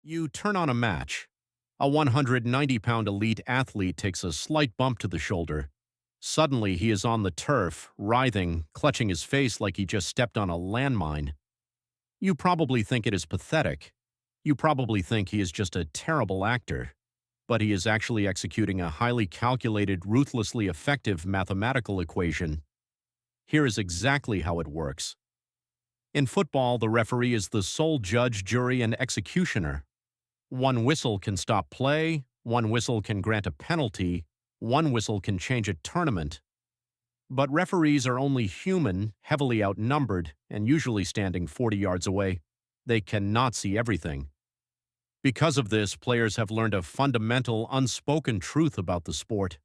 You turn on a match. A 190-pound elite athlete takes a slight bump to the shoulder. Suddenly, he is on the turf, writhing, clutching his face like he just stepped on a landmine. You probably think it is pathetic. You probably think he is just a terrible actor. But he is actually executing a highly calculated, ruthlessly effective mathematical equation. Here is exactly how it works. In football, the referee is the sole judge, jury, and executioner. One whistle can stop play, one whistle can grant a penalty, one whistle can change a tournament. But referees are only human, heavily outnumbered, and usually standing 40 yards away. They cannot see everything. Because of this, players have learned a fundamental, unspoken truth about the sport.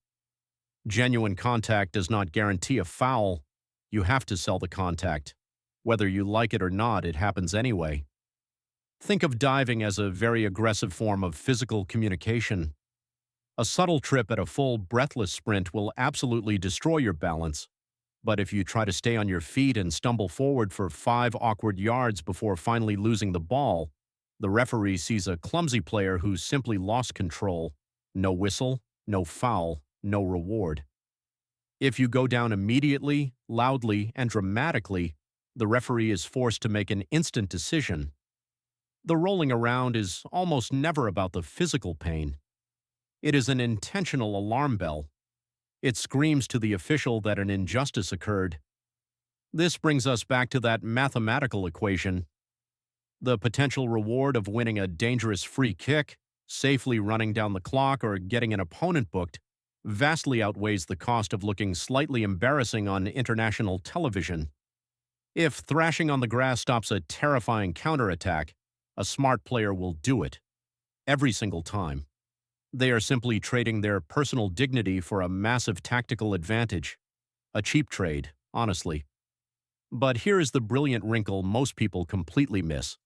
Genuine contact does not guarantee a foul. You have to sell the contact. Whether you like it or not, it happens anyway. Think of diving as a very aggressive form of physical communication. A subtle trip at a full, breathless sprint will absolutely destroy your balance. But if you try to stay on your feet and stumble forward for 5 awkward yards before finally losing the ball, the referee sees a clumsy player who's simply lost control. No whistle, no foul, no reward. If you go down immediately, loudly, and dramatically, the referee is forced to make an instant decision. The rolling around is almost never about the physical pain. It is an intentional alarm bell. It screams to the official that an injustice occurred. This brings us back to that mathematical equation. The potential reward of winning a dangerous free kick, safely running down the clock, or getting an opponent booked vastly outweighs the cost of looking slightly embarrassing on international television. If thrashing on the grass stops a terrifying counterattack, a smart player will do it. Every single time. They are simply trading their personal dignity for a massive tactical advantage. A cheap trade, honestly. But here is the brilliant wrinkle most people completely miss.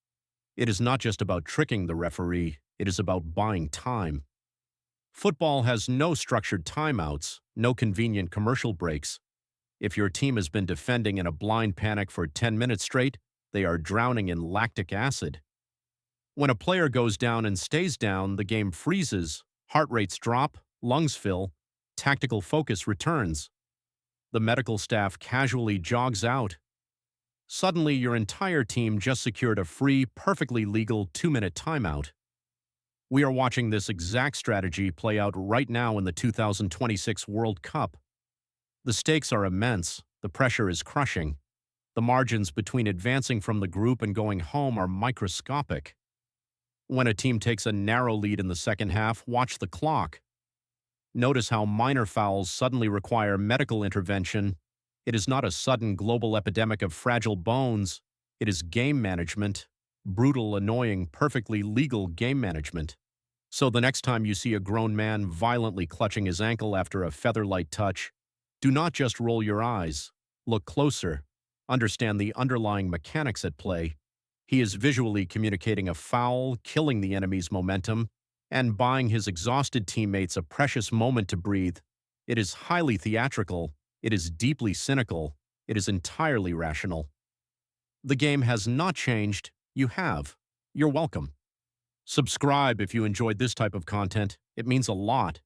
It is not just about tricking the referee, it is about buying time. Football has no structured timeouts, no convenient commercial breaks. If your team has been defending in a blind panic for 10 minutes straight, they are drowning in lactic acid. When a player goes down and stays down, the game freezes, heart rates drop, lungs fill, tactical focus returns. The medical staff casually jogs out. Suddenly, your entire team just secured a free, perfectly legal 2-minute timeout. We are watching this exact strategy play out right now in the 2026 World Cup. The stakes are immense, the pressure is crushing. The margins between advancing from the group and going home are microscopic. When a team takes a narrow lead in the second half, watch the clock. Notice how minor fouls suddenly require medical intervention. It is not a sudden global epidemic of fragile bones. It is game management. Brutal, annoying, perfectly legal game management. So the next time you see a grown man violently clutching his ankle after a featherlight touch, do not just roll your eyes. Look closer. Understand the underlying mechanics at play. He is visually communicating a foul, killing the enemy's momentum, and buying his exhausted teammates a precious moment to breathe. It is highly theatrical. It is deeply cynical. It is entirely rational. The game has not changed. You have. You're welcome. Subscribe if you enjoyed this type of content. It means a lot.